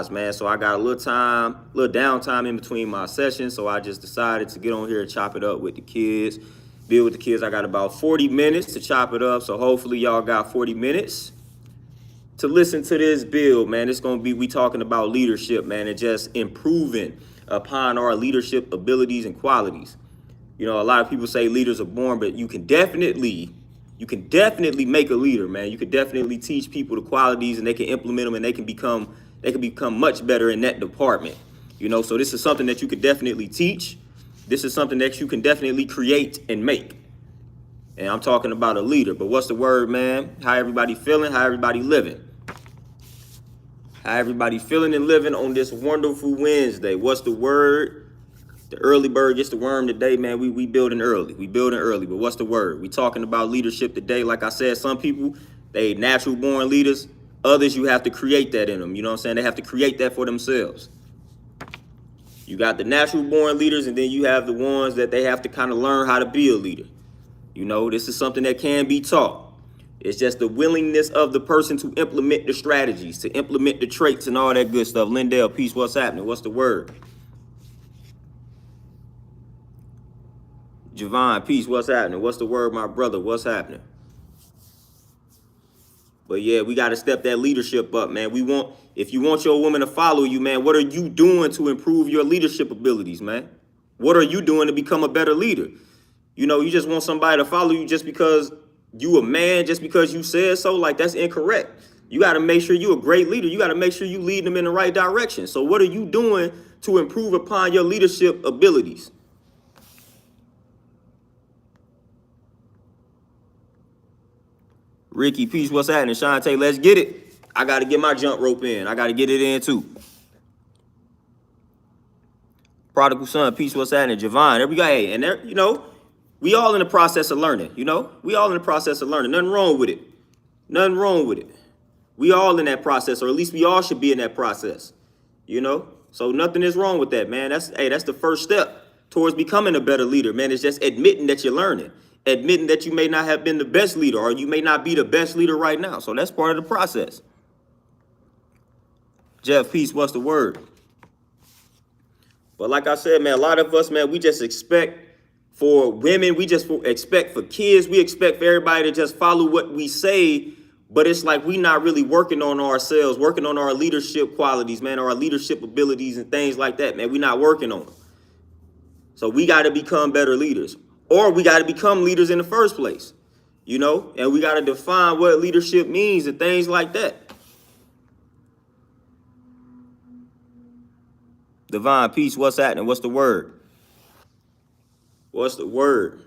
man. So I got a little downtime in between my sessions. So I just decided to get on here and chop it up with the kids, build with the kids. I got about 40 minutes to chop it up. So hopefully y'all got 40 minutes to listen to this build, man. It's gonna be, we talking about leadership, man, and just improving upon our leadership abilities and qualities. You know, a lot of people say leaders are born, but you can definitely make a leader, man. You can definitely teach people the qualities, and they can implement them, and they can become much better in that department. You know, so this is something that you could definitely teach. This is something that you can definitely create and make. And I'm talking about a leader. But what's the word, man? How everybody feeling? How everybody living? How everybody feeling and living on this wonderful Wednesday? What's the word? The early bird gets the worm today, man. We building early. We building early. But what's the word? We talking about leadership today. Like I said, some people, they natural born leaders. Others, you have to create that in them. You know what I'm saying? They have to create that for themselves. You got the natural born leaders, and then you have the ones that they have to kind of learn how to be a leader. You know, this is something that can be taught. It's just the willingness of the person to implement the strategies, to implement the traits and all that good stuff. Lindell, peace, what's happening? What's the word? Javon, peace, what's happening? What's the word, my brother? What's happening? But yeah, we got to step that leadership up, man. If you want your woman to follow you, man, what are you doing to improve your leadership abilities, man? What are you doing to become a better leader? You know, you just want somebody to follow you just because you a man, just because you said so. Like, that's incorrect. You got to make sure you're a great leader. You got to make sure you lead them in the right direction. So what are you doing to improve upon your leadership abilities? Ricky, peace, what's happening? Shantae, let's get it. I got to get my jump rope in. I got to get it in too. Prodigal son, peace, what's happening? Javon, there we go. Hey, and there, you know, we all in the process of learning, you know? We all in the process of learning. Nothing wrong with it. Nothing wrong with it. We all in that process, or at least we all should be in that process, you know? So nothing is wrong with that, man. That's the first step towards becoming a better leader, man. It's just admitting that you're learning, admitting that you may not have been the best leader, or you may not be the best leader right now. So that's part of the process. Jeff, peace, what's the word? But like I said, man, a lot of us, man, we just expect for women, we just expect for kids, we expect for everybody to just follow what we say, but it's like we not really working on ourselves, working on our leadership qualities, man, our leadership abilities and things like that, man. We not working on them. So we got to become better leaders, or we got to become leaders in the first place, you know, and we got to define what leadership means and things like that. Divine peace, what's happening? What's the word? What's the word?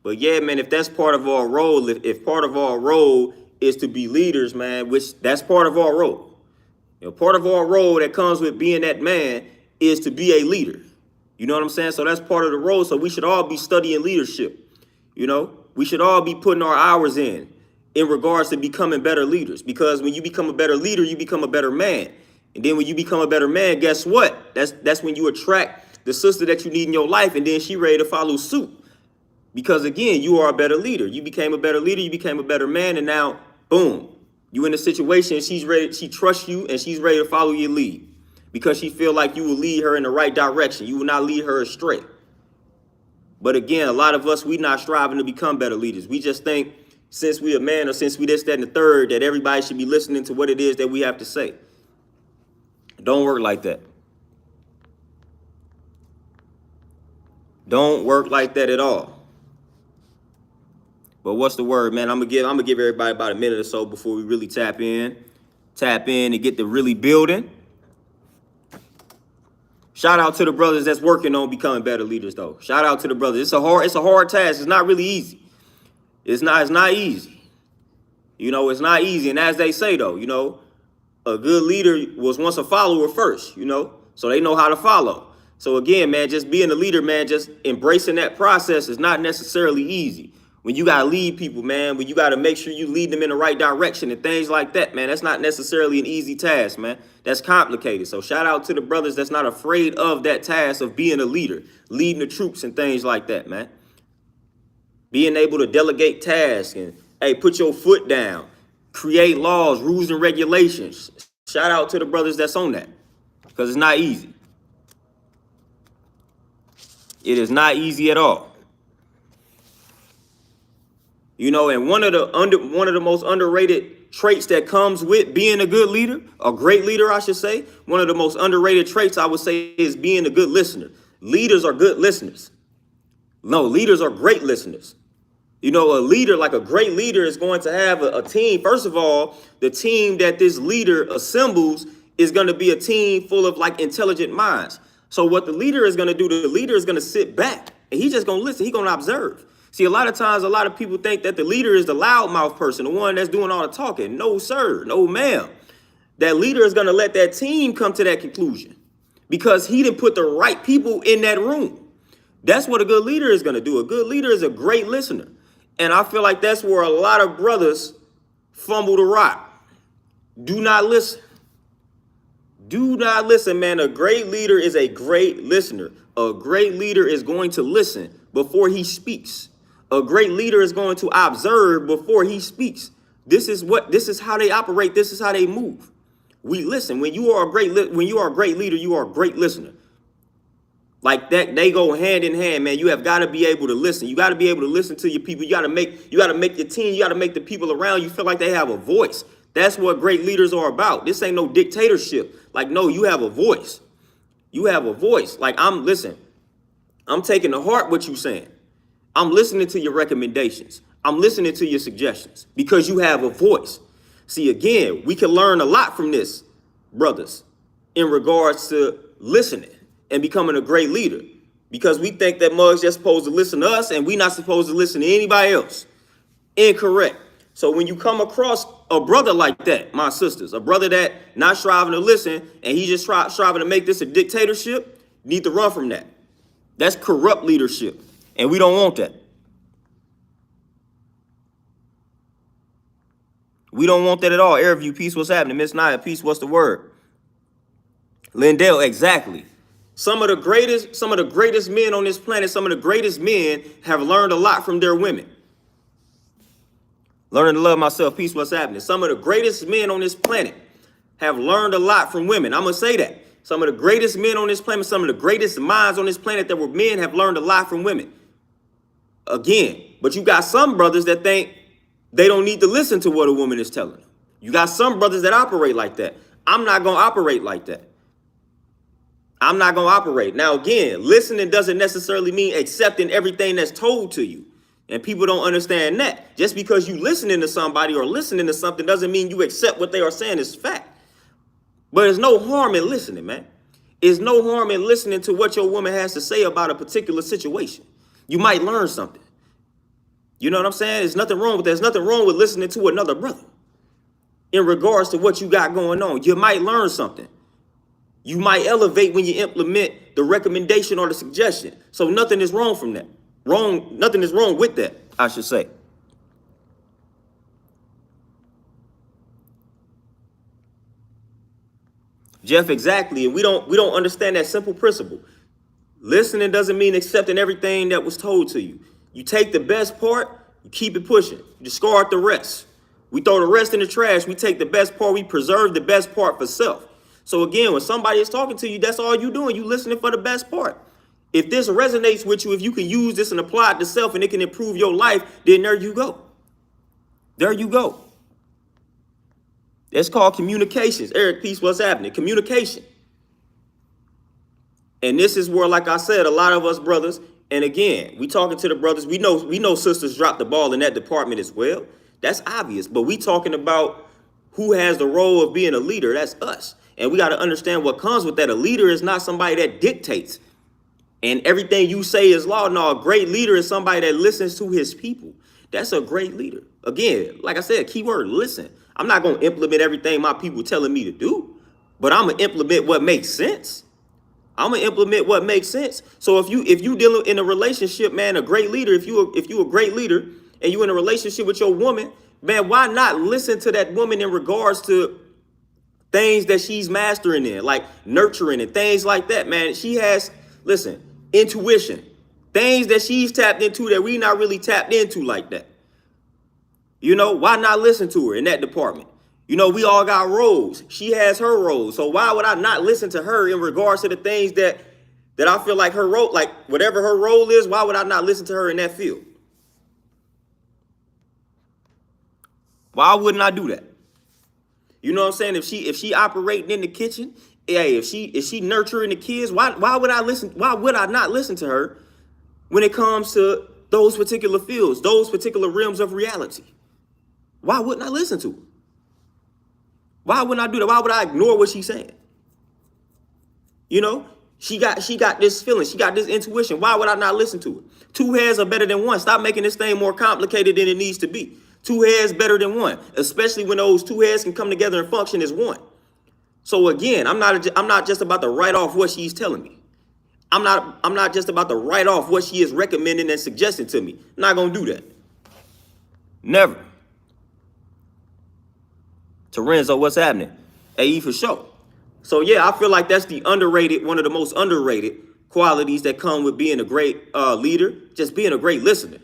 But yeah, man, if that's part of our role, if part of our role is to be leaders, man, which that's part of our role. You know, part of our role that comes with being that man is to be a leader. You know what I'm saying? So that's part of the role. So we should all be studying leadership. You know, we should all be putting our hours in regards to becoming better leaders, because when you become a better leader, you become a better man. And then when you become a better man, guess what? That's when you attract the sister that you need in your life, and then she ready to follow suit. Because again, you are a better leader. You became a better leader, you became a better man, and now, boom, you in a situation, she's ready, she trusts you, and she's ready to follow your lead. Because she feel like you will lead her in the right direction. You will not lead her astray. But again, a lot of us, we not striving to become better leaders. We just think since we a man, or since we this, that, and the third, that everybody should be listening to what it is that we have to say. Don't work like that. Don't work like that at all. But what's the word, man? I'm gonna give everybody about a minute or so before we really tap in and get to really building. Shout out to the brothers that's working on becoming better leaders, though. Shout out to the brothers. It's a hard task. It's not really easy. It's not easy. You know, it's not easy. And as they say, though, you know, a good leader was once a follower first, you know, so they know how to follow. So again, man, just being a leader, man, just embracing that process is not necessarily easy. When you got to lead people, man, when you got to make sure you lead them in the right direction and things like that, man, that's not necessarily an easy task, man. That's complicated. So shout out to the brothers that's not afraid of that task of being a leader, leading the troops and things like that, man. Being able to delegate tasks and, hey, put your foot down, create laws, rules, and regulations, Shout out to the brothers that's on that, because it's not easy. It is not easy at all. You know, and one of the most underrated traits that comes with being a good leader, a great leader, I should say, one of the most underrated traits I would say is being a good listener. Leaders are good listeners. No, leaders are great listeners. You know, a leader, like a great leader, is going to have a team. First of all, the team that this leader assembles is going to be a team full of like intelligent minds. So what the leader is going to do, the leader is going to sit back and he's just going to listen. He's going to observe. See, a lot of times, a lot of people think that the leader is the loudmouth person, the one that's doing all the talking. No, sir. No, ma'am. That leader is going to let that team come to that conclusion because he didn't put the right people in that room. That's what a good leader is going to do. A good leader is a great listener. And I feel like that's where a lot of brothers fumble the rock. Do not listen. Do not listen, man. A great leader is a great listener. A great leader is going to listen before he speaks. A great leader is going to observe before he speaks. This is how they operate. This is how they move. We listen. When you are a great leader, you are a great listener. Like that, they go hand in hand, man. You have got to be able to listen. You got to be able to listen to your people. You got to make your team. You got to make the people around you feel like they have a voice. That's what great leaders are about. This ain't no dictatorship. Like, no, you have a voice. You have a voice. Like, I'm taking to heart what you're saying. I'm listening to your recommendations. I'm listening to your suggestions because you have a voice. See, again, we can learn a lot from this, brothers, in regards to listening and becoming a great leader, because we think that mugs just supposed to listen to us and we not supposed to listen to anybody else. Incorrect. So when you come across a brother like that, my sisters, a brother that not striving to listen and he just striving to make this a dictatorship, you need to run from that. That's corrupt leadership, and we don't want that. We don't want that at all. Airview, peace, what's happening? Miss Naya, peace, what's the word? Lindell, exactly. Some of the greatest men on this planet, some of the greatest men have learned a lot from their women. Learning to love myself, peace, what's happening? Some of the greatest men on this planet have learned a lot from women. I'm going to say that. Some of the greatest men on this planet, some of the greatest minds on this planet that were men have learned a lot from women. Again, but you got some brothers that think they don't need to listen to what a woman is telling them. You got some brothers that operate like that. I'm not going to operate like that. I'm not going to operate. Now, again, listening doesn't necessarily mean accepting everything that's told to you. And people don't understand that. Just because you listening to somebody or listening to something doesn't mean you accept what they are saying is fact. But there's no harm in listening, man. There's no harm in listening to what your woman has to say about a particular situation. You might learn something. You know what I'm saying? There's nothing wrong with that. There's nothing wrong with listening to another brother in regards to what you got going on. You might learn something. You might elevate when you implement the recommendation or the suggestion. So nothing is wrong from that. Nothing is wrong with that, I should say. Jeff, exactly. And we don't understand that simple principle. Listening doesn't mean accepting everything that was told to you. You take the best part, you keep it pushing. You discard the rest. We throw the rest in the trash. We take the best part. We preserve the best part for self. So again, when somebody is talking to you, that's all you doing. You listening for the best part. If this resonates with you, if you can use this and apply it to self and it can improve your life, then there you go. There you go. It's called communications. Eric, peace, what's happening? Communication. And this is where, like I said, a lot of us brothers, and again, we talking to the brothers, we know sisters drop the ball in that department as well. That's obvious. But we talking about who has the role of being a leader. That's us. And we got to understand what comes with that. A leader is not somebody that dictates and everything you say is law. No, a great leader is somebody that listens to his people. That's a great leader. Again, like I said, keyword, listen. I'm not going to implement everything my people telling me to do, but I'm going to implement what makes sense. I'm going to implement what makes sense. So if you dealing in a relationship, man, a great leader, if you a great leader and you in a relationship with your woman, man, why not listen to that woman in regards to things that she's mastering in, like nurturing and things like that, man. She has, listen, intuition, things that she's tapped into that we not really tapped into like that. You know, why not listen to her in that department? You know, we all got roles. She has her roles. So why would I not listen to her in regards to the things that I feel like her role, like whatever her role is, why would I not listen to her in that field? Why wouldn't I do that? You know what I'm saying? If she operating in the kitchen, hey, if she nurturing the kids, why would I listen? Why would I not listen to her when it comes to those particular fields, those particular realms of reality? Why wouldn't I listen to her? Why wouldn't I do that? Why would I ignore what she's saying? You know, she got this feeling, she got this intuition. Why would I not listen to it? Two heads are better than one. Stop making this thing more complicated than it needs to be. Two heads better than one, especially when those two heads can come together and function as one. So again, I'm not just about to write off what she's telling me. I'm not just about to write off what she is recommending and suggesting to me. I'm not gonna do that. Never. Terenzo, what's happening? AE for sure. So yeah, I feel like that's one of the most underrated qualities that come with being a great leader, just being a great listener.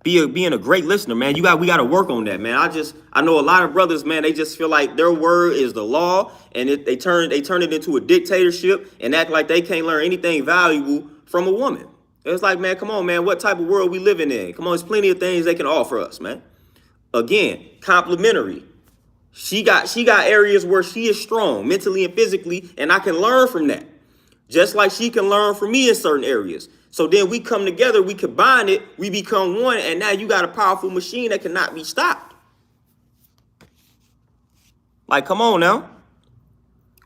Being a great listener, man. We got to work on that, man. I know a lot of brothers, man, they just feel like their word is the law, and they turn it into a dictatorship and act like they can't learn anything valuable from a woman. It's like, man, come on, man, what type of world we living in? Come on, there's plenty of things they can offer us, man. Again, complimentary. She got areas where she is strong mentally and physically, and I can learn from that. Just like she can learn from me in certain areas. So then we come together, we combine it, we become one, and now you got a powerful machine that cannot be stopped. Like, come on now.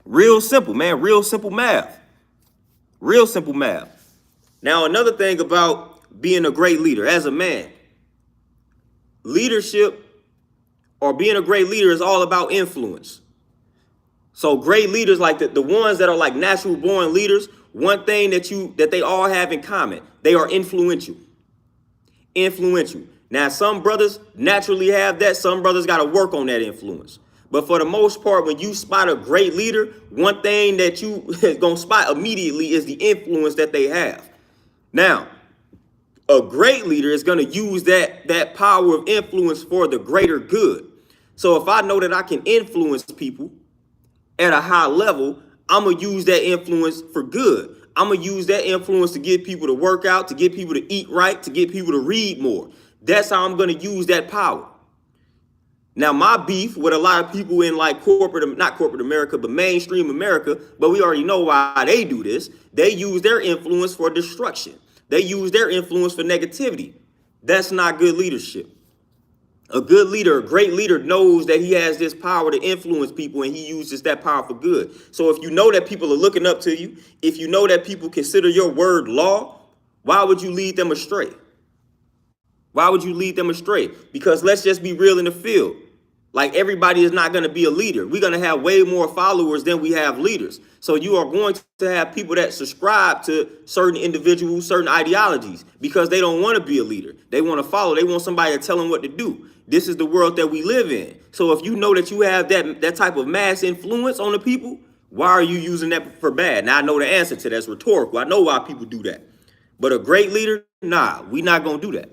Real simple, man. Real simple math. Real simple math. Now, another thing about being a great leader as a man, leadership or being a great leader is all about influence. So great leaders, like the ones that are like natural born leaders, one thing that they all have in common, they are influential. Influential. Now, some brothers naturally have that. Some brothers got to work on that influence. But for the most part, when you spot a great leader, one thing that you going to spot immediately is the influence that they have. Now, a great leader is going to use that power of influence for the greater good. So if I know that I can influence people at a high level, I'm going to use that influence for good. I'm going to use that influence to get people to work out, to get people to eat right, to get people to read more. That's how I'm going to use that power. Now, my beef with a lot of people in like not corporate America, but mainstream America, but we already know why they do this. They use their influence for destruction. They use their influence for negativity. That's not good leadership. A good leader, a great leader knows that he has this power to influence people, and he uses that power for good. So if you know that people are looking up to you, if you know that people consider your word law, why would you lead them astray? Why would you lead them astray? Because let's just be real in the field. Like, everybody is not going to be a leader. We're going to have way more followers than we have leaders. So you are going to have people that subscribe to certain individuals, certain ideologies, because they don't want to be a leader. They want to follow. They want somebody to tell them what to do. This is the world that we live in. So if you know that you have that type of mass influence on the people, why are you using that for bad? Now, I know the answer to that's rhetorical. I know why people do that. But a great leader, nah, we're not going to do that.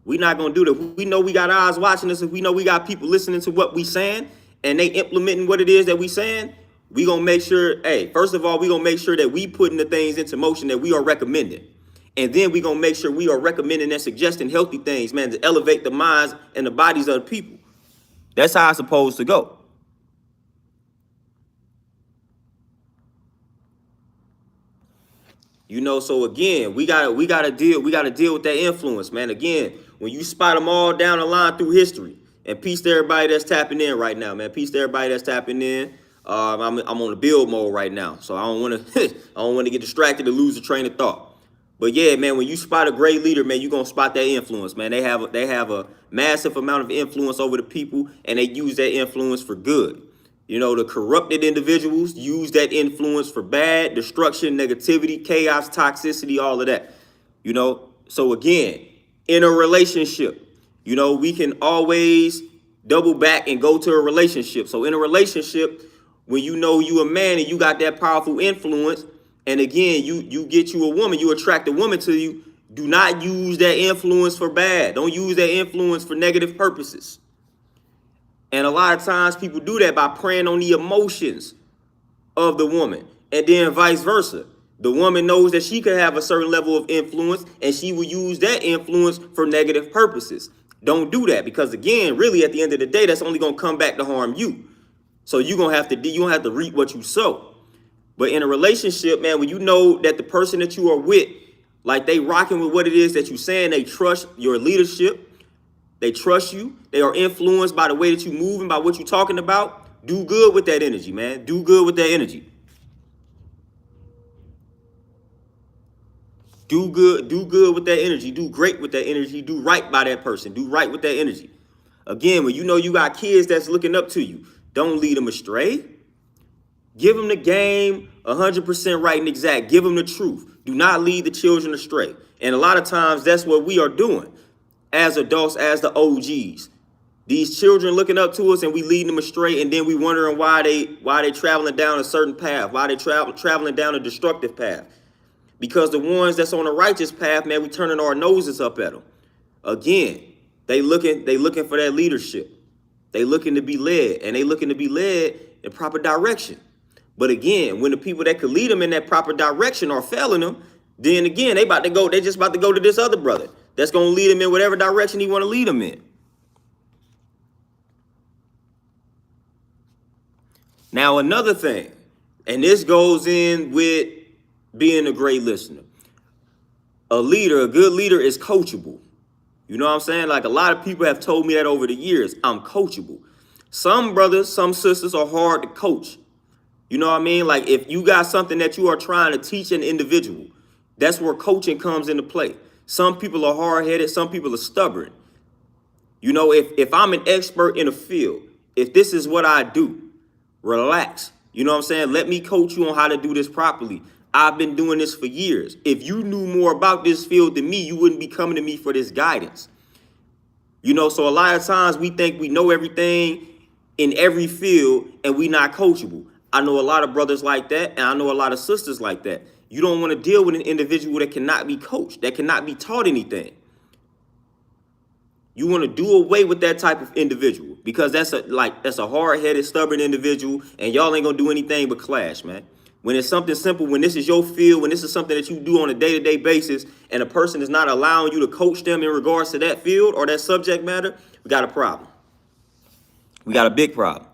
We're not going to do that. We know we got eyes watching us. If we know we got people listening to what we saying and they implementing what it is that we saying, we going to make sure, hey, first of all, we going to make sure that we putting the things into motion that we are recommending. And then we going to make sure we are recommending and suggesting healthy things, man, to elevate the minds and the bodies of the people. That's how it's supposed to go. You know, so again, we gotta deal with that influence, man. Again, when you spot them all down the line through history, and peace to everybody that's tapping in right now, man. Peace to everybody that's tapping in. I'm on a build mode right now, so I don't want to get distracted or lose the train of thought. But yeah, man, when you spot a great leader, man, you're gonna spot that influence, man. They have a massive amount of influence over the people, and they use that influence for good. You know, the corrupted individuals use that influence for bad, destruction, negativity, chaos, toxicity, all of that. You know, so again, in a relationship, you know, we can always double back and go to a relationship. So in a relationship, when you know you a man and you got that powerful influence, and again, you get you a woman, you attract a woman to you, Do not use that influence for bad. Don't use that influence for negative purposes. And a lot of times people do that by preying on the emotions of the woman, and then vice versa. The woman knows that she could have a certain level of influence, and she will use that influence for negative purposes. Don't do that, because again, really at the end of the day, that's only going to come back to harm you. So you're going to have to reap what you sow. But in a relationship, man, when you know that the person that you are with, like they rocking with what it is that you're saying, they trust your leadership, they trust you, they are influenced by the way that you move and by what you're talking about, do good with that energy, man. Do good with that energy. Do good with that energy. Do great with that energy. Do right by that person. Do right with that energy. Again, when you know you got kids that's looking up to you, don't lead them astray. Give them the game 100% right and exact. Give them the truth. Do not lead the children astray. And a lot of times that's what we are doing as adults, as the OGs. These children looking up to us and we leading them astray, and then we wondering why they traveling down a certain path, why they traveling down a destructive path. Because the ones that's on a righteous path, man, we turning our noses up at them. Again, they looking for that leadership. They looking to be led, and they looking to be led in proper direction. But again, when the people that could lead them in that proper direction are failing them, then again, they just about to go to this other brother that's going to lead them in whatever direction he want to lead them in. Now, another thing, and this goes in with being a great listener. A good leader is coachable. You know what I'm saying? Like, a lot of people have told me that over the years. I'm coachable. Some brothers, some sisters are hard to coach. You know what I mean? Like, if you got something that you are trying to teach an individual, that's where coaching comes into play. Some people are hard-headed. Some people are stubborn. You know, if I'm an expert in a field, if this is what I do, relax. You know what I'm saying? Let me coach you on how to do this properly. I've been doing this for years. If you knew more about this field than me, you wouldn't be coming to me for this guidance. You know, so a lot of times we think we know everything in every field and we not coachable. I know a lot of brothers like that, and I know a lot of sisters like that. You don't want to deal with an individual that cannot be coached, that cannot be taught anything. You want to do away with that type of individual, because that's a hard-headed, stubborn individual, and y'all ain't gonna do anything but clash, man. When it's something simple, when this is your field, when this is something that you do on a day-to-day basis, and a person is not allowing you to coach them in regards to that field or that subject matter, we got a problem. We got a big problem.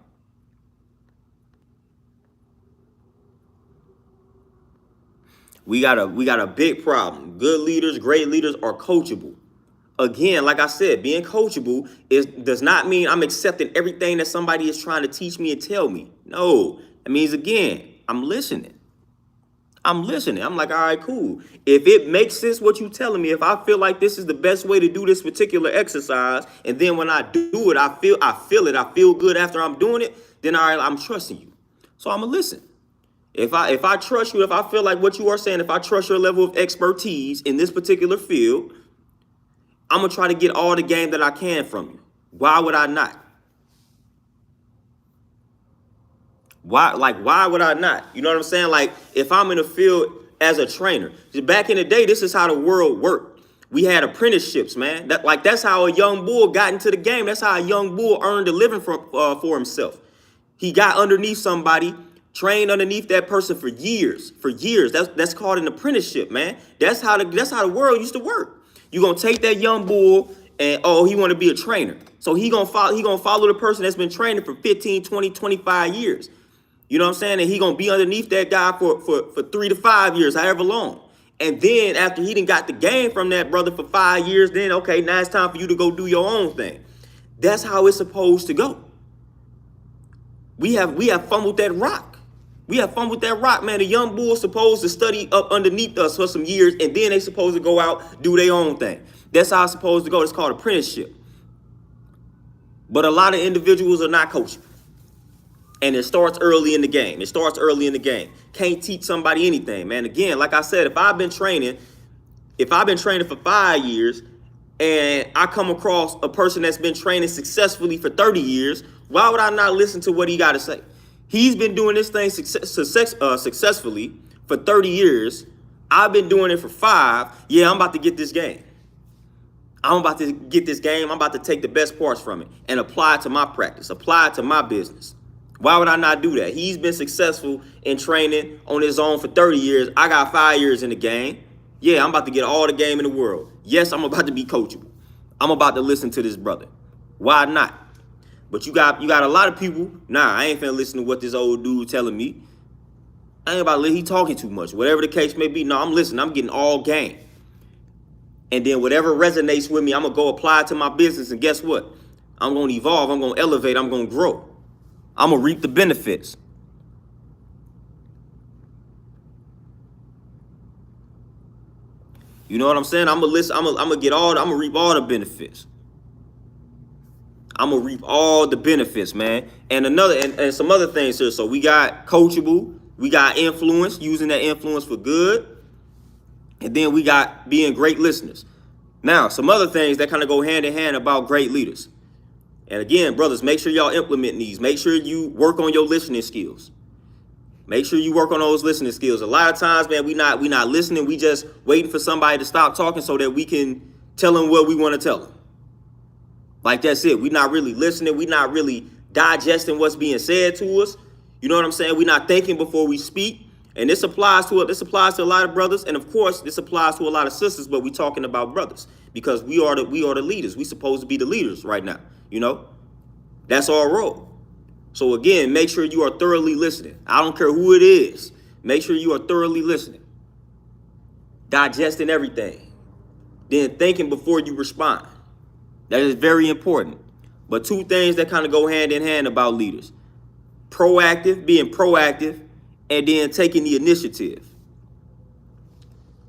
We got a big problem. Good leaders, great leaders are coachable. Again, like I said, being coachable does not mean I'm accepting everything that somebody is trying to teach me and tell me. No, it means, again, I'm listening. I'm like, all right, cool. If it makes sense what you're telling me, if I feel like this is the best way to do this particular exercise, and then when I do it, I feel good after I'm doing it, then all right, I'm trusting you. So I'm gonna listen. If I trust you, if I feel like what you are saying, if I trust your level of expertise in this particular field, I'm going to try to get all the game that I can from you. Why would I not? Why would I not? You know what I'm saying? Like, if I'm in a field as a trainer, back in the day, this is how the world worked. We had apprenticeships, man. That's how a young bull got into the game. That's how a young bull earned a living for himself. He got underneath somebody, trained underneath that person for years. That's called an apprenticeship, man. That's how the world used to work. You're going to take that young bull and, he want to be a trainer. So he going to follow the person that's been training for 15, 20, 25 years. You know what I'm saying? And he going to be underneath that guy for 3 to 5 years, however long. And then after he done got the game from that brother for 5 years, then, okay, now it's time for you to go do your own thing. That's how it's supposed to go. We have fumbled that rock. We have fun with that rock, man. The young bull's supposed to study up underneath us for some years, and then they supposed to go out, do their own thing. That's how it's supposed to go. It's called apprenticeship. But a lot of individuals are not coaching. And it starts early in the game. Can't teach somebody anything, man. Again, like I said, if I've been training for 5 years and I come across a person that's been training successfully for 30 years, why would I not listen to what he got to say? He's been doing this thing successfully for 30 years. I've been doing it for 5. Yeah, I'm about to get this game. I'm about to get this game. I'm about to take the best parts from it and apply it to my practice, apply it to my business. Why would I not do that? He's been successful in training on his own for 30 years. I got 5 years in the game. Yeah, I'm about to get all the game in the world. Yes, I'm about to be coachable. I'm about to listen to this brother. Why not? But you got a lot of people, nah, I ain't finna listen to what this old dude telling me. I ain't about to he talking too much. Whatever the case may be, no, I'm listening. I'm getting all game. And then whatever resonates with me, I'm going to go apply it to my business. And guess what? I'm going to evolve. I'm going to elevate. I'm going to grow. I'm going to reap the benefits. You know what I'm saying? I'm going to listen. I'm going to reap all the benefits. I'm going to reap all the benefits, man. And and some other things here. So we got coachable. We got influence, using that influence for good. And then we got being great listeners. Now, some other things that kind of go hand in hand about great leaders. And again, brothers, make sure y'all implement these. Make sure you work on your listening skills. Make sure you work on those listening skills. A lot of times, man, we not listening. We just waiting for somebody to stop talking so that we can tell them what we want to tell them. Like that's it. We're not really listening. We're not really digesting what's being said to us. You know what I'm saying? We're not thinking before we speak. And this applies to a lot of brothers, and of course, this applies to a lot of sisters. But we're talking about brothers because we are the leaders. We supposed to be the leaders right now. You know, that's our role. So again, make sure you are thoroughly listening. I don't care who it is. Make sure you are thoroughly listening, digesting everything, then thinking before you respond. That is very important. But 2 things that kind of go hand in hand about leaders: being proactive. And then taking the initiative.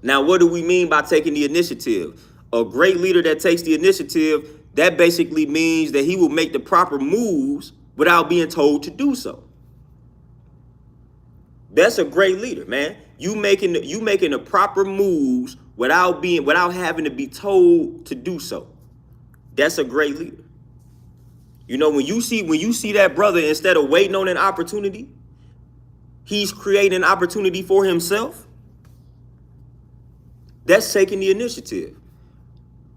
Now, what do we mean by taking the initiative? A great leader that takes the initiative, that basically means that he will make the proper moves without being told to do so. That's a great leader, man. You making the proper moves without having to be told to do so. That's a great leader. You know, when you see that brother, instead of waiting on an opportunity, he's creating an opportunity for himself. That's taking the initiative.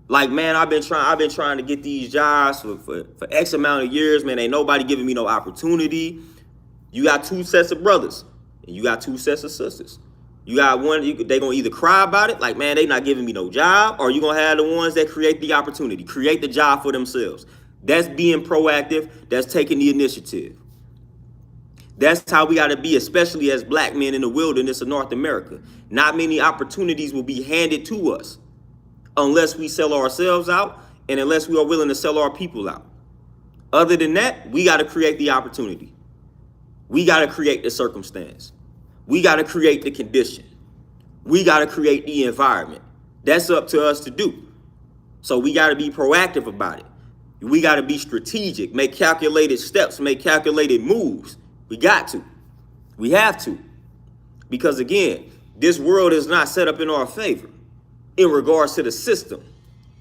Like, man, I've been trying to get these jobs for X amount of years, man. Ain't nobody giving me no opportunity. You got 2 sets of brothers, and you got 2 sets of sisters. You got one, they gonna either cry about it, like, man, they not giving me no job, or you gonna have the ones that create the opportunity, create the job for themselves. That's being proactive. That's taking the initiative. That's how we got to be, especially as black men in the wilderness of North America. Not many opportunities will be handed to us unless we sell ourselves out and unless we are willing to sell our people out. Other than that, we got to create the opportunity. We got to create the circumstance. We got to create the condition. We got to create the environment. That's up to us to do. So we got to be proactive about it. We got to be strategic, make calculated steps, make calculated moves. We got to. We have to. Because again, this world is not set up in our favor in regards to the system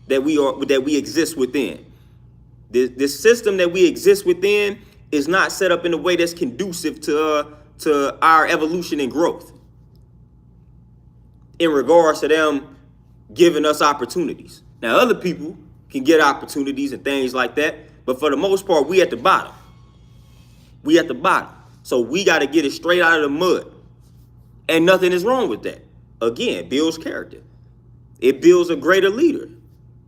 that we exist within. This system that we exist within is not set up in a way that's conducive to our evolution and growth in regards to them giving us opportunities. Now, other people can get opportunities and things like that, but for the most part, we at the bottom. We at the bottom. So we got to get it straight out of the mud. And nothing is wrong with that. Again, builds character. It builds a greater leader.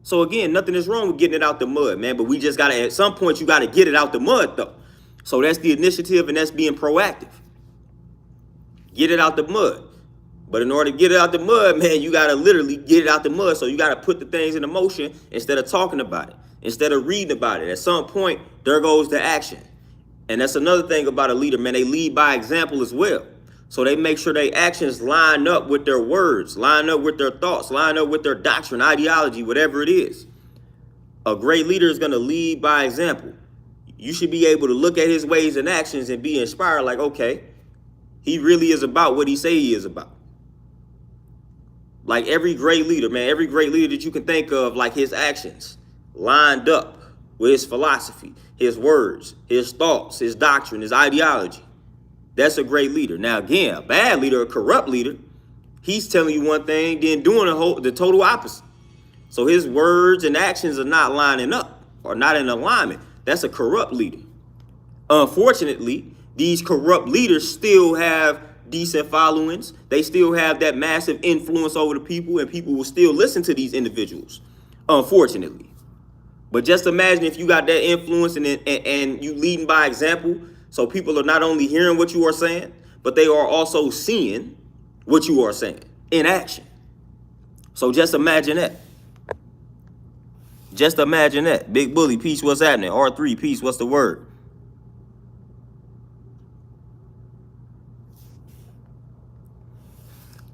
So again, nothing is wrong with getting it out the mud, man. But we just got to, at some point, you got to get it out the mud, though. So that's the initiative, and that's being proactive. Get it out the mud. But in order to get it out the mud, man, you got to literally get it out the mud. So you got to put the things into motion instead of talking about it, instead of reading about it. At some point, there goes the action. And that's another thing about a leader, man. They lead by example as well. So they make sure their actions line up with their words, line up with their thoughts, line up with their doctrine, ideology, whatever it is. A great leader is going to lead by example. You should be able to look at his ways and actions and be inspired like, okay, he really is about what he say he is about. Like every great leader, man, every great leader that you can think of, like his actions lined up with his philosophy, his words, his thoughts, his doctrine, his ideology. That's a great leader. Now, again, a bad leader, a corrupt leader, He's telling you one thing, then doing the total opposite. So his words and actions are not lining up or not in alignment. That's a corrupt leader. Unfortunately, these corrupt leaders still have decent followings. They still have that massive influence over the people, and people will still listen to these individuals, unfortunately. But just imagine if you got that influence and you leading by example, so people are not only hearing what you are saying, but they are also seeing what you are saying in action. So just imagine that. Just imagine that. Big Bully, peace, what's happening? R3, peace, what's the word?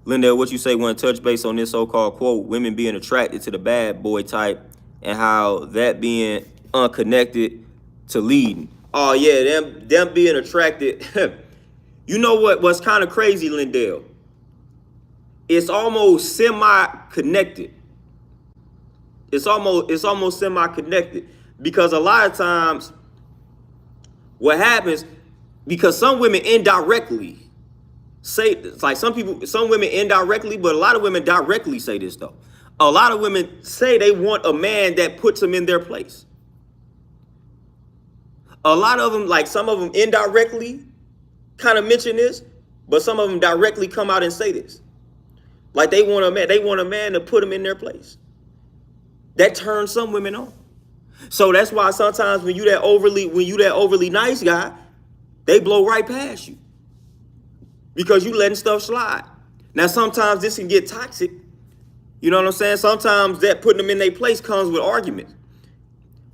Lindell, what you say when touch base on this so-called quote, women being attracted to the bad boy type and how that being unconnected to leading? Oh yeah, them being attracted. You know what's kind of crazy, Lindell? It's almost semi-connected. It's almost semi-connected, because a lot of times what happens, because some women indirectly say, it's like some women indirectly, but a lot of women directly say this though. A lot of women say they want a man that puts them in their place. A lot of them, like some of them indirectly kind of mention this, but some of them directly come out and say this. Like they want a man to put them in their place. That turns some women on. So that's why sometimes when you that overly nice guy, they blow right past you, because you letting stuff slide. Now sometimes this can get toxic. You know what I'm saying? Sometimes that putting them in their place comes with arguments.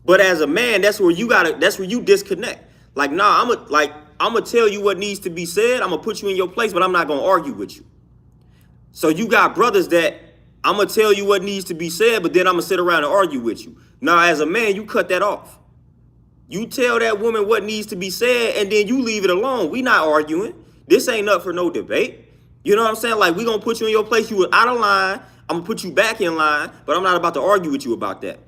But as a man, that's where you disconnect. Like, nah, I'm gonna tell you what needs to be said. I'm gonna put you in your place, but I'm not gonna argue with you. So you got brothers that I'm going to tell you what needs to be said, but then I'm going to sit around and argue with you. Now, as a man, you cut that off. You tell that woman what needs to be said, and then you leave it alone. We not arguing. This ain't up for no debate. You know what I'm saying? Like, we going to put you in your place. You were out of line. I'm going to put you back in line, but I'm not about to argue with you about that.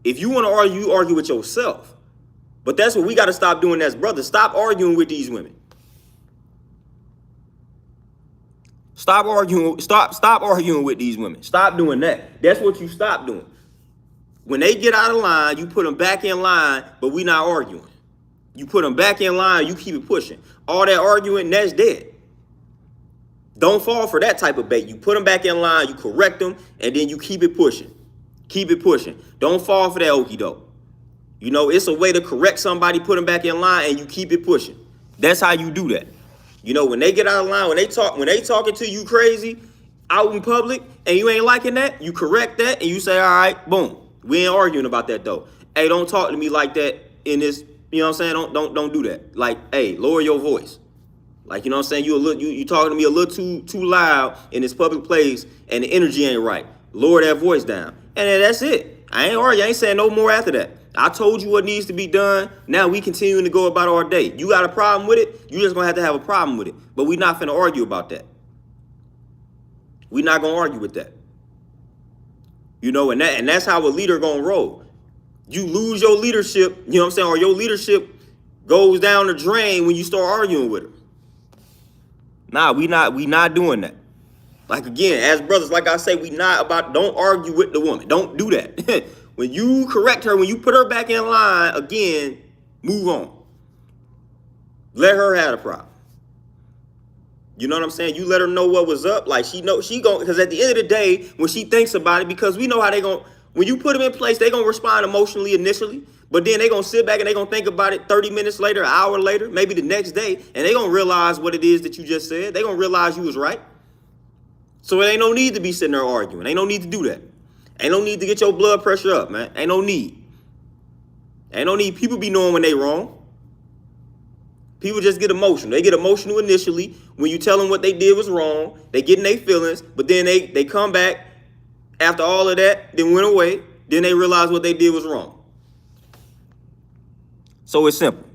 If you want to argue, you argue with yourself. But that's what we got to stop doing as brothers. Stop arguing with these women. Stop arguing with these women. Stop doing that. That's what you stop doing. When they get out of line, you put them back in line, but we not arguing. You put them back in line, you keep it pushing. All that arguing, that's dead. Don't fall for that type of bait. You put them back in line, you correct them, and then you keep it pushing. Keep it pushing. Don't fall for that okie doke. You know, it's a way to correct somebody, put them back in line, and you keep it pushing. That's how you do that. You know, when they get out of line, when they talking to you crazy out in public and you ain't liking that, you correct that and you say, all right, boom. We ain't arguing about that though. Hey, don't talk to me like that in this, you know what I'm saying? Don't do that. Like, hey, lower your voice. Like, you know what I'm saying? You talking to me a little too loud in this public place and the energy ain't right. Lower that voice down. And then that's it. I ain't arguing. I ain't saying no more after that. I told you what needs to be done. Now we continuing to go about our day. You got a problem with it? You just gonna have to have a problem with it. But we not finna argue about that. We not gonna argue with that. You know, and that's how a leader gonna roll. You lose your leadership, you know what I'm saying, or your leadership goes down the drain when you start arguing with her. Nah, we not doing that. Like again, as brothers, like I say, don't argue with the woman. Don't do that. When you correct her, when you put her back in line, again, move on. Let her have a problem. You know what I'm saying? You let her know what was up. Like because at the end of the day, when she thinks about it, because we know how when you put them in place, they gonna respond emotionally initially, but then they gonna sit back and they gonna think about it 30 minutes later, an hour later, maybe the next day, and they gonna realize what it is that you just said. They gonna realize you was right. So it ain't no need to be sitting there arguing. Ain't no need to do that. Ain't no need to get your blood pressure up, man. Ain't no need. Ain't no need. People be knowing when they wrong. People just get emotional. They get emotional initially when you tell them what they did was wrong. They get in their feelings, but then they come back after all of that, then went away. Then they realize what they did was wrong. So it's simple.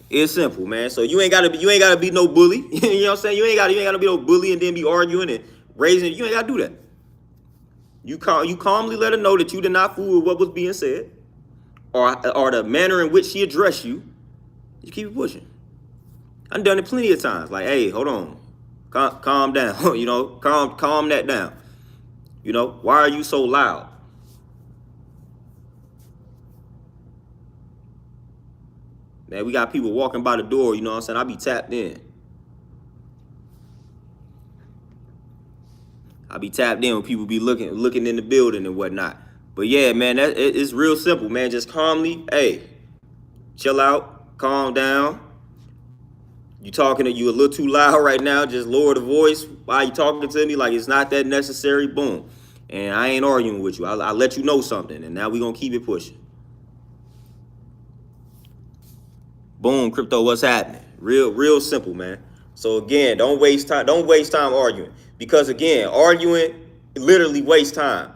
It's simple, man. So you ain't gotta be no bully. You know what I'm saying? You ain't gotta be no bully and then be arguing and raising. You ain't gotta do that. You calmly let her know that you did not fool with what was being said, or the manner in which she addressed you. You keep it pushing. I've done it plenty of times. Like, hey, hold on, calm down. You know, calm that down. You know, why are you so loud? Man, we got people walking by the door. You know what I'm saying? I be tapped in. I be tapped in when people be looking in the building and whatnot. But yeah, man, it's real simple, man. Just calmly, hey, chill out, calm down. You a little too loud right now. Just lower the voice while you talking to me. Like it's not that necessary. Boom. And I ain't arguing with you. I let you know something, and now we gonna keep it pushing. Boom, crypto. What's happening? Real simple, man. So again, don't waste time. Don't waste time arguing because again, arguing literally wastes time.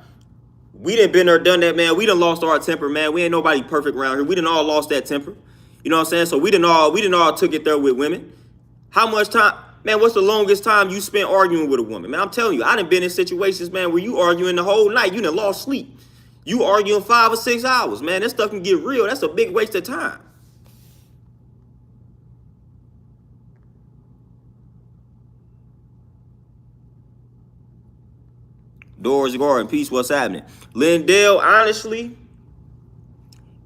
We done been there, done that, man. We done lost our temper, man. We ain't nobody perfect around here. We done all lost that temper. You know what I'm saying? So we done all took it there with women. How much time, man? What's the longest time you spent arguing with a woman, man? I'm telling you, I done been in situations, man, where you arguing the whole night. You done lost sleep. You arguing 5 or 6 hours, man. That stuff can get real. That's a big waste of time. Doors Garden, peace. What's happening? Lindell, honestly,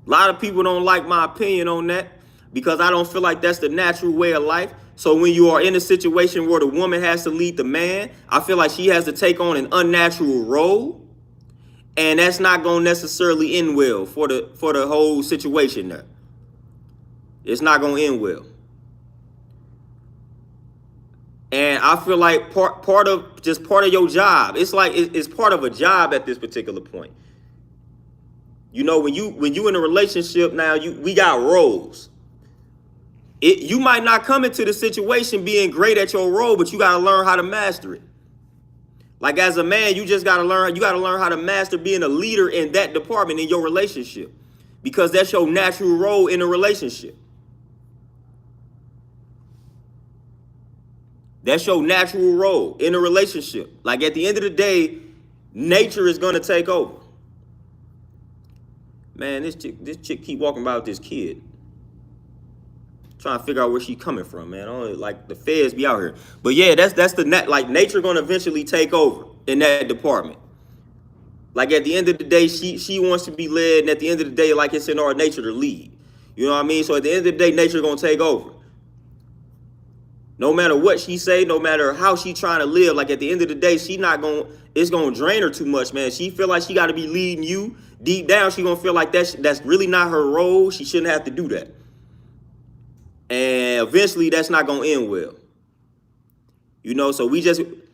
a lot of people don't like my opinion on that because I don't feel like that's the natural way of life. So when you are in a situation where the woman has to lead the man, I feel like she has to take on an unnatural role, and that's not going to necessarily end well for the whole situation there. It's not going to end well. And I feel like part of your job, it's like it's part of a job at this particular point. You know, when you in a relationship now, we got roles. You might not come into the situation being great at your role, but you got to learn how to master it. Like as a man, you got to learn how to master being a leader in that department in your relationship, because that's your natural role in a relationship. That's your natural role in a relationship. Like at the end of the day, nature is going to take over. Man, this chick keep walking by with this kid. Trying to figure out where she coming from, man. Only like the feds be out here. But yeah, that's the like nature going to eventually take over in that department. Like at the end of the day, she wants to be led, and at the end of the day, like it's in our nature to lead. You know what I mean? So at the end of the day, nature going to take over. No matter what she say, no matter how she trying to live, like at the end of the day, it's going to drain her too much, man. She feel like she got to be leading you. Deep down, she going to feel like that's really not her role. She shouldn't have to do that. And eventually, that's not going to end well. You know, so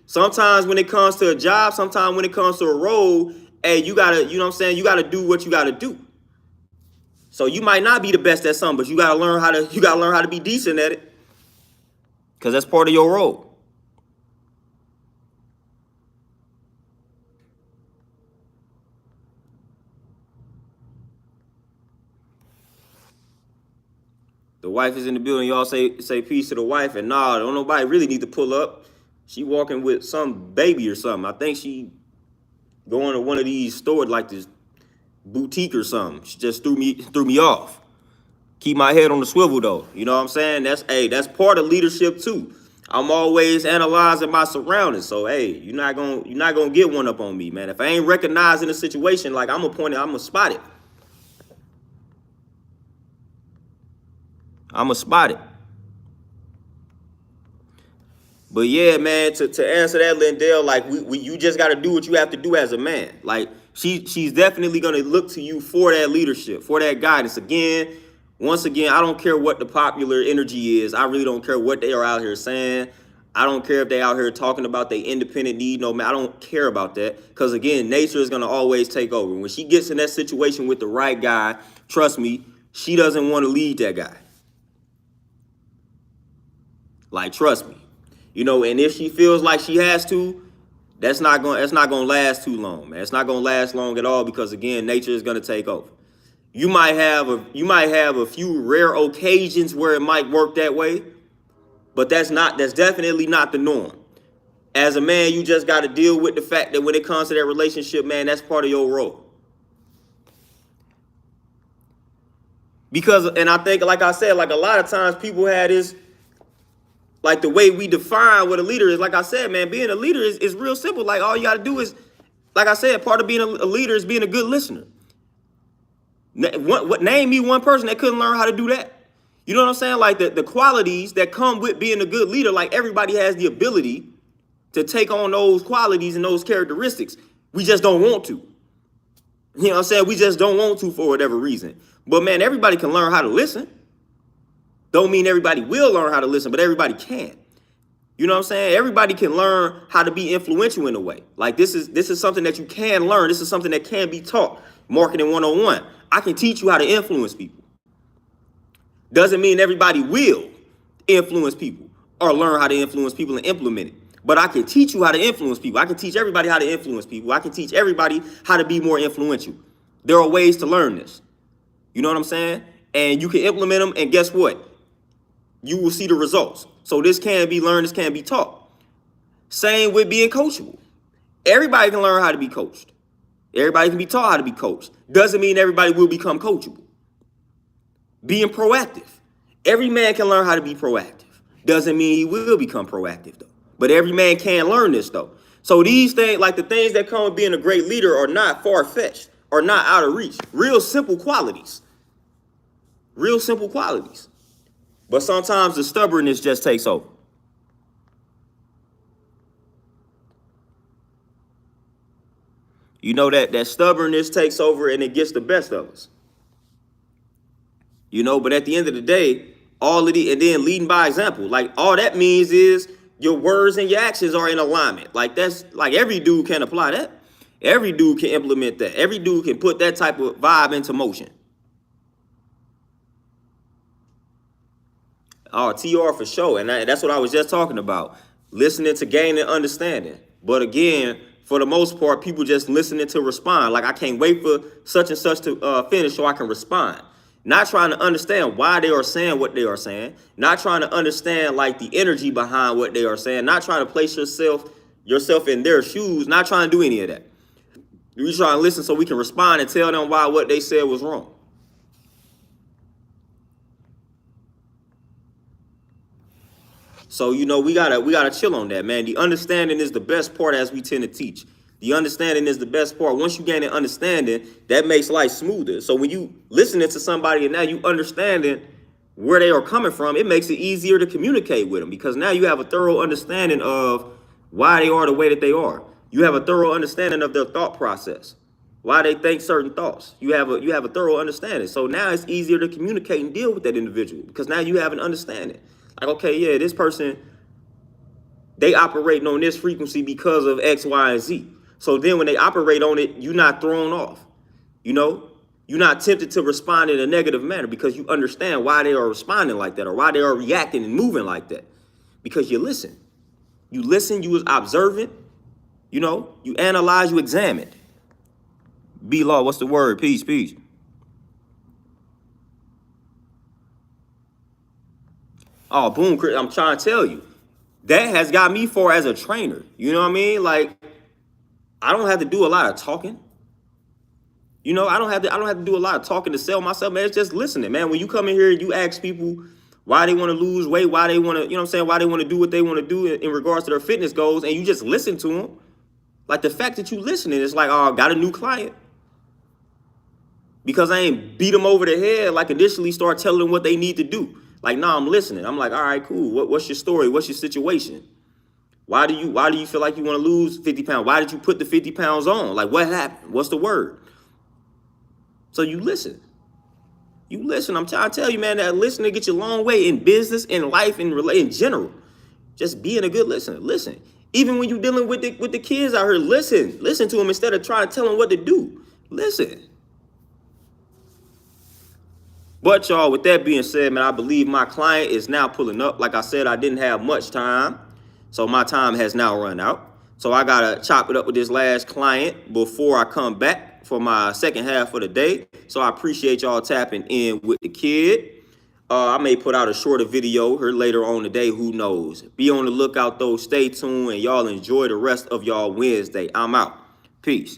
sometimes when it comes to a job, sometimes when it comes to a role, hey, you got to, you know what I'm saying? You got to do what you got to do. So you might not be the best at something, but you got to learn how to be decent at it. Because that's part of your role. The wife is in the building. Y'all say peace to the wife. And nah, don't nobody really need to pull up. She walking with some baby or something. I think she going to one of these stores like this boutique or something. She just threw me off. Keep my head on the swivel though. You know what I'm saying? That's part of leadership too. I'm always analyzing my surroundings. So hey, you're not gonna get one up on me, man. If I ain't recognizing a situation, like I'm gonna spot it. I'm gonna spot it. But yeah, man, to answer that, Lindell, like you just gotta do what you have to do as a man. Like she's definitely gonna look to you for that leadership, for that guidance. Once again, I don't care what the popular energy is. I really don't care what they are out here saying. I don't care if they out here talking about their independent need. No, man, I don't care about that. Because, again, nature is going to always take over. When she gets in that situation with the right guy, trust me, she doesn't want to lead that guy. Like, trust me. You know, and if she feels like she has to, that's not going to last too long, man. It's not going to last long at all because, again, nature is going to take over. You might have a few rare occasions where it might work that way, but that's definitely not the norm. As a man, you just got to deal with the fact that when it comes to that relationship, man, that's part of your role. Because, and I think, like I said, like a lot of times people have this Like the way we define what a leader is, like I said, man, being a leader is real simple. Like all you got to do is, like I said, part of being a leader is being a good listener. Name me one person that couldn't learn how to do that. You know what I'm saying? Like the qualities that come with being a good leader, like everybody has the ability to take on those qualities and those characteristics. We just don't want to. You know what I'm saying? We just don't want to for whatever reason. But man, everybody can learn how to listen. Don't mean everybody will learn how to listen, but everybody can. You know what I'm saying? Everybody can learn how to be influential in a way. Like this is something that you can learn. This is something that can be taught. Marketing 101. I can teach you how to influence people. Doesn't mean everybody will influence people or learn how to influence people and implement it. But I can teach you how to influence people. I can teach everybody how to influence people. I can teach everybody how to be more influential. There are ways to learn this. You know what I'm saying? And you can implement them, and guess what? You will see the results. So this can be learned, this can be taught. Same with being coachable. Everybody can learn how to be coached. Everybody can be taught how to be coached. Doesn't mean everybody will become coachable. Being proactive. Every man can learn how to be proactive. Doesn't mean he will become proactive, though. But every man can learn this, though. So these things, like the things that come with being a great leader, are not far-fetched, are not out of reach. Real simple qualities. Real simple qualities. But sometimes the stubbornness just takes over. You know that stubbornness takes over and it gets the best of us. You know, but at the end of the day, all of the, and then leading by example, like all that means is your words and your actions are in alignment. Like that's like every dude can apply that. Every dude can implement that. Every dude can put that type of vibe into motion. Oh, TR for sure. And that's what I was just talking about. Listening to gain and understanding. But again, for the most part, people just listening to respond. Like I can't wait for such and such to finish so I can respond. Not trying to understand why they are saying what they are saying. Not trying to understand like the energy behind what they are saying. Not trying to place yourself in their shoes. Not trying to do any of that. We try to listen so we can respond and tell them why what they said was wrong. So, you know, we gotta chill on that, man. The understanding is the best part, as we tend to teach. The understanding is the best part. Once you gain an understanding, that makes life smoother. So when you listening to somebody and now you understanding where they are coming from, it makes it easier to communicate with them because now you have a thorough understanding of why they are the way that they are. You have a thorough understanding of their thought process, why they think certain thoughts. You have a thorough understanding. So now it's easier to communicate and deal with that individual because now you have an understanding. Like, okay, yeah, this person, they operating on this frequency because of X, Y, and Z. So then when they operate on it, you're not thrown off. You know, you're not tempted to respond in a negative manner because you understand why they are responding like that or why they are reacting and moving like that. Because you listen. You listen, you was observant, you know, you analyze, you examined. B-Law, what's the word? Peace, peace. Oh, boom, Chris, I'm trying to tell you. That has got me far as a trainer. You know what I mean? Like, I don't have to do a lot of talking. You know, I don't have to do a lot of talking to sell myself, man. It's just listening, man. When you come in here, you ask people why they want to lose weight, why they want to, you know what I'm saying, why they want to do what they want to do in regards to their fitness goals, and you just listen to them. Like the fact that you listening, it's like, oh, I got a new client. Because I ain't beat them over the head, like initially start telling them what they need to do. Like, nah, I'm listening. I'm like, all right, cool. What's your story? What's your situation? Why do you feel like you want to lose 50 pounds? Why did you put the 50 pounds on? Like, what happened? What's the word? So you listen. You listen. I'm trying to tell you, man, that listening gets you a long way in business, in life, in general. Just being a good listener. Listen. Even when you're dealing with the kids out here, listen. Listen to them instead of trying to tell them what to do. Listen. But y'all, with that being said, man, I believe my client is now pulling up. Like I said, I didn't have much time, so my time has now run out. So I got to chop it up with this last client before I come back for my second half of the day. So I appreciate y'all tapping in with the kid. I may put out a shorter video here later on today. Who knows? Be on the lookout, though. Stay tuned, and y'all enjoy the rest of y'all Wednesday. I'm out. Peace.